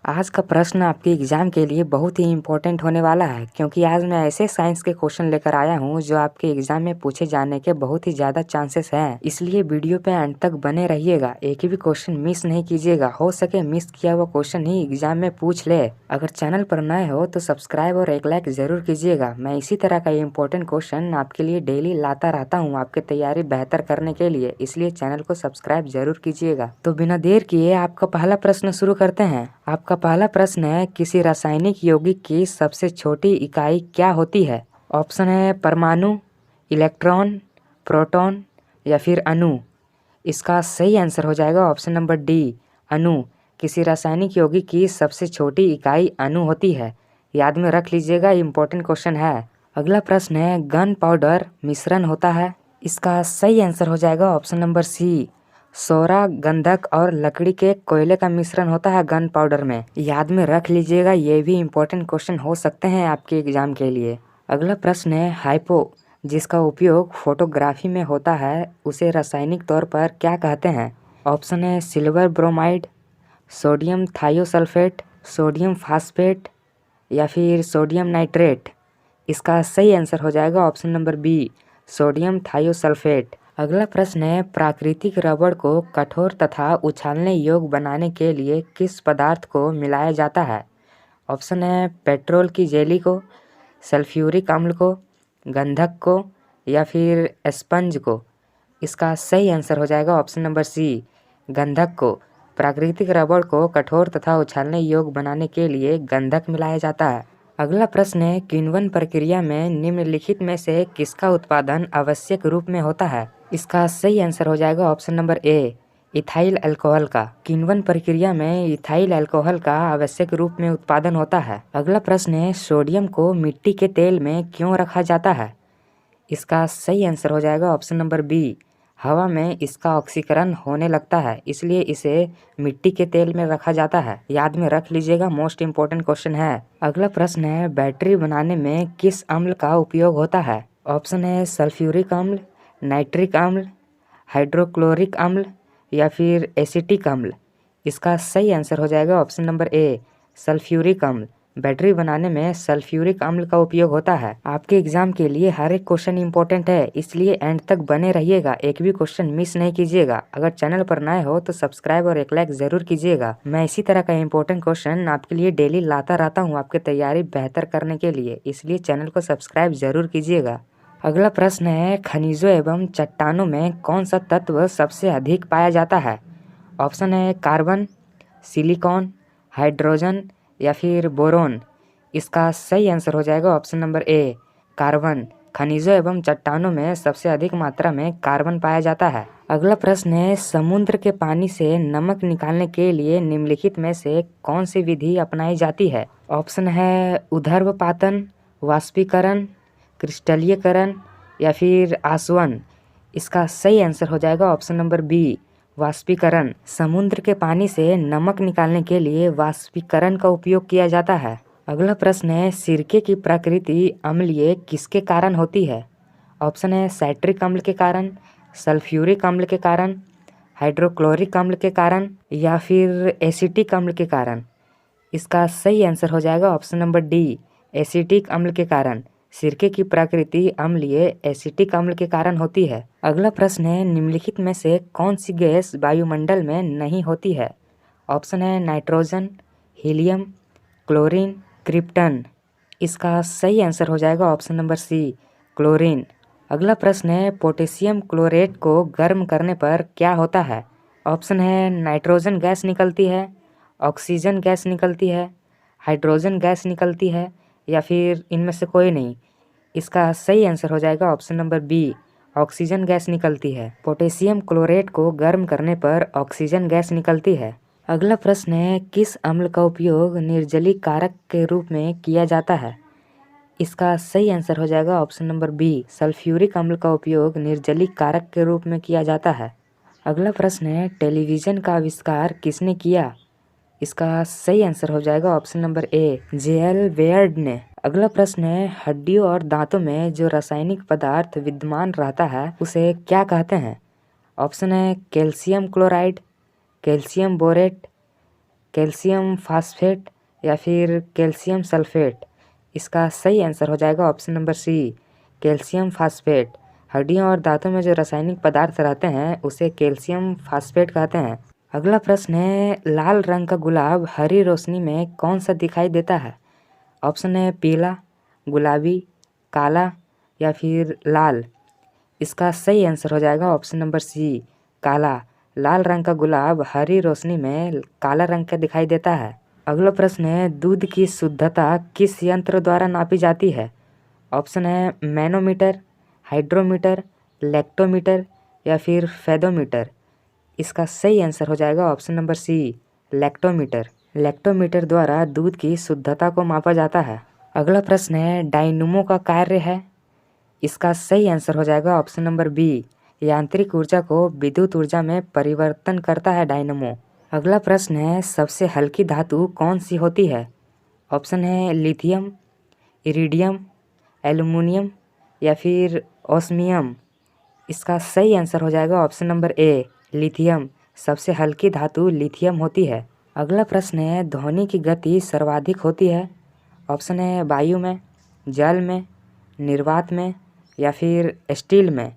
आज का प्रश्न आपके एग्ज़ाम के लिए बहुत ही इम्पोर्टेंट होने वाला है, क्योंकि आज मैं ऐसे साइंस के क्वेश्चन लेकर आया हूँ जो आपके एग्ज़ाम में पूछे जाने के बहुत ही ज़्यादा चांसेस हैं। इसलिए वीडियो पे अंत तक बने रहिएगा, एक भी क्वेश्चन मिस नहीं कीजिएगा। हो सके मिस किया हुआ क्वेश्चन ही एग्जाम में पूछ ले। अगर चैनल पर नए हो तो सब्सक्राइब और एक लाइक ज़रूर कीजिएगा। मैं इसी तरह का इम्पोर्टेंट क्वेश्चन आपके लिए डेली लाता रहता हूँ आपकी तैयारी बेहतर करने के लिए, इसलिए चैनल को सब्सक्राइब जरूर कीजिएगा। तो बिना देर किए आपका पहला प्रश्न शुरू करते हैं। आपका पहला प्रश्न है, किसी रासायनिक यौगिक की सबसे छोटी इकाई क्या होती है? ऑप्शन है परमाणु, इलेक्ट्रॉन, प्रोटॉन या फिर अणु। इसका सही आंसर हो जाएगा ऑप्शन नंबर डी, अणु। किसी रासायनिक यौगिक की सबसे छोटी इकाई अणु होती है। याद में रख लीजिएगा, इम्पोर्टेंट क्वेश्चन है। अगला प्रश्न है, गन पाउडर मिश्रण होता है। इसका सही आंसर हो जाएगा ऑप्शन नंबर सी, सोरा, गंधक और लकड़ी के कोयले का मिश्रण होता है गन पाउडर में। याद में रख लीजिएगा, ये भी इम्पोर्टेंट क्वेश्चन हो सकते हैं आपके एग्जाम के लिए। अगला प्रश्न है, हाइपो जिसका उपयोग फोटोग्राफी में होता है उसे रासायनिक तौर पर क्या कहते हैं? ऑप्शन है silver bromide, sodium thiosulphate, sodium phosphate या फिर सोडियम नाइट्रेट। इसका सही आंसर हो जाएगा option number B, sodium thiosulphate. अगला प्रश्न है, प्राकृतिक रबड़ को कठोर तथा उछालने योग्य बनाने के लिए किस पदार्थ को मिलाया जाता है? ऑप्शन है पेट्रोल की जेली को, सल्फ्यूरिक अम्ल को, गंधक को या फिर स्पंज को। इसका सही आंसर हो जाएगा ऑप्शन नंबर सी, गंधक को। प्राकृतिक रबड़ को कठोर तथा उछालने योग्य बनाने के लिए गंधक मिलाया जाता है। अगला प्रश्न है, किण्वन प्रक्रिया में निम्नलिखित में से किसका उत्पादन आवश्यक रूप में होता है? इसका सही आंसर हो जाएगा option number A, ethyl alcohol का। किण्वन प्रक्रिया में इथाइल अल्कोहल का आवश्यक रूप में उत्पादन होता है। अगला प्रश्न है, सोडियम को मिट्टी के तेल में क्यों रखा जाता है? इसका सही आंसर हो जाएगा ऑप्शन नंबर बी, हवा में इसका ऑक्सीकरण होने लगता है, इसलिए इसे मिट्टी के तेल में रखा जाता है। याद में रख लीजिएगा, मोस्ट इम्पोर्टेंट क्वेश्चन है। अगला प्रश्न है, बैटरी बनाने में किस अम्ल का उपयोग होता है? ऑप्शन है सल्फ्यूरिक अम्ल, नाइट्रिक अम्ल, हाइड्रोक्लोरिक अम्ल या फिर एसिटिक अम्ल। इसका सही आंसर हो जाएगा ऑप्शन नंबर ए, सल्फ्यूरिक अम्ल। बैटरी बनाने में सल्फ्यूरिक अम्ल का उपयोग होता है। आपके एग्जाम के लिए हर एक क्वेश्चन इंपॉर्टेंट है, इसलिए एंड तक बने रहिएगा, एक भी क्वेश्चन मिस नहीं कीजिएगा। अगर चैनल पर नए हो तो सब्सक्राइब और एक लाइक जरूर कीजिएगा। मैं इसी तरह का इंपॉर्टेंट क्वेश्चन आपके लिए डेली लाता रहता हूँ आपकी तैयारी बेहतर करने के लिए, इसलिए चैनल को सब्सक्राइब जरूर कीजिएगा। अगला प्रश्न है, खनिजों एवं चट्टानों में कौन सा तत्व सबसे अधिक पाया जाता है? ऑप्शन है कार्बन, सिलिकॉन, हाइड्रोजन या फिर बोरोन। इसका सही आंसर हो जाएगा ऑप्शन नंबर ए, कार्बन। खनिजों एवं चट्टानों में सबसे अधिक मात्रा में कार्बन पाया जाता है। अगला प्रश्न है, समुद्र के पानी से नमक निकालने के लिए निम्नलिखित में से कौन सी विधि अपनाई जाती है? ऑप्शन है ऊर्ध्वपातन, वाष्पीकरण, क्रिस्टलीकरण या फिर आसवन। इसका सही आंसर हो जाएगा ऑप्शन नंबर बी, वाष्पीकरण। समुद्र के पानी से नमक निकालने के लिए वाष्पीकरण का उपयोग किया जाता है। अगला प्रश्न है, सिरके की प्रकृति अम्लीय किसके कारण होती है? ऑप्शन है साइट्रिक अम्ल के कारण, सल्फ्यूरिक अम्ल के कारण, हाइड्रोक्लोरिक अम्ल के कारण या फिर एसिटिक अम्ल के कारण। इसका सही आंसर हो जाएगा ऑप्शन नंबर डी, एसिटिक अम्ल के कारण। सिरके की प्रकृति अम्लीय एसिटिक अम्ल के कारण होती है। अगला प्रश्न है, निम्नलिखित में से कौन सी गैस वायुमंडल में नहीं होती है? ऑप्शन है नाइट्रोजन, हीलियम, क्लोरीन, क्रिप्टन। इसका सही आंसर हो जाएगा ऑप्शन नंबर सी, क्लोरीन। अगला प्रश्न है, पोटेशियम क्लोरेट को गर्म करने पर क्या होता है? ऑप्शन है नाइट्रोजन गैस निकलती है, ऑक्सीजन गैस निकलती है, हाइड्रोजन गैस निकलती है या फिर इनमें से कोई नहीं। इसका सही आंसर हो जाएगा option number B, oxygen gas निकलती है। पोटेशियम क्लोरेट को गर्म करने पर ऑक्सीजन गैस निकलती है। अगला प्रश्न है, किस अम्ल का उपयोग निर्जलीकरण कारक के रूप में किया जाता है? इसका सही आंसर हो जाएगा ऑप्शन नंबर बी, सल्फ्यूरिक अम्ल का उपयोग निर्जलीकरण कारक के रूप में किया जाता है। अगला प्रश्न है, टेलीविज़न का आविष्कार किसने किया? इसका सही आंसर हो जाएगा ऑप्शन नंबर ए, जे.एल. बेयर्ड ने। अगला प्रश्न है, हड्डियों और दांतों में जो रासायनिक पदार्थ विद्यमान रहता है उसे क्या कहते हैं? ऑप्शन है calcium chloride, calcium borate, calcium phosphate या फिर कैल्शियम सल्फेट। इसका सही आंसर हो जाएगा option number C, calcium phosphate. हड्डियों और दांतों में जो रासायनिक पदार्थ रहते हैं उसे कैल्शियम फास्फेट कहते हैं। अगला प्रश्न है, लाल रंग का गुलाब हरी रोशनी में कौन सा दिखाई देता है? ऑप्शन है पीला, गुलाबी, काला या फिर लाल। इसका सही आंसर हो जाएगा ऑप्शन नंबर सी, काला। लाल रंग का गुलाब हरी रोशनी में काला रंग का दिखाई देता है। अगला प्रश्न है, दूध की शुद्धता किस यंत्र द्वारा नापी जाती है? ऑप्शन है मैनोमीटर, हाइड्रोमीटर, लैक्टोमीटर या फिर फेदोमीटर। इसका सही आंसर हो जाएगा option number C, lactometer. Lactometer द्वारा दूध की शुद्धता को मापा जाता है। अगला प्रश्न है, डायनमो का कार्य है? इसका सही आंसर हो जाएगा ऑप्शन नंबर बी, यांत्रिक ऊर्जा को विद्युत ऊर्जा में परिवर्तन करता है डायनमो। अगला प्रश्न है, सबसे हल्की धातु कौन सी होती है? ऑप्शन है लिथियम, इरिडियम, एल्युमिनियम या फिर ओस्मियम। इसका सही आंसर हो जाएगा ऑप्शन नंबर ए, लिथियम। सबसे हल्की धातु लिथियम होती है। अगला प्रश्न है, ध्वनि की गति सर्वाधिक होती है? ऑप्शन है वायु में, जल में, निर्वात में या फिर स्टील में।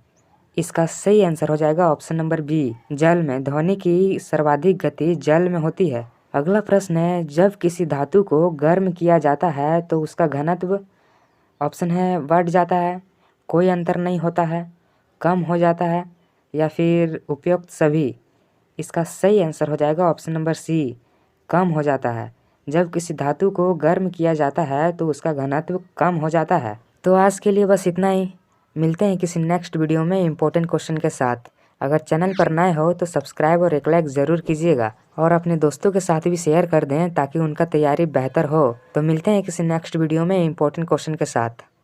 इसका सही आंसर हो जाएगा ऑप्शन नंबर बी, जल में। ध्वनि की सर्वाधिक गति जल में होती है। अगला प्रश्न है, जब किसी धातु को गर्म किया जाता है तो उसका घनत्व? ऑप्शन है बढ़ जाता है, कोई अंतर नहीं होता है, कम हो जाता है या फिर उपयुक्त सभी। इसका सही आंसर हो जाएगा ऑप्शन नंबर सी, कम हो जाता है। जब किसी धातु को गर्म किया जाता है तो उसका घनत्व कम हो जाता है। तो आज के लिए बस इतना ही। मिलते हैं किसी नेक्स्ट वीडियो में इम्पोर्टेंट क्वेश्चन के साथ। अगर चैनल पर नए हो तो सब्सक्राइब और एक लाइक ज़रूर कीजिएगा और अपने दोस्तों के साथ भी शेयर कर दें ताकि उनका तैयारी बेहतर हो। तो मिलते हैं किसी नेक्स्ट वीडियो में इम्पोर्टेंट क्वेश्चन के साथ।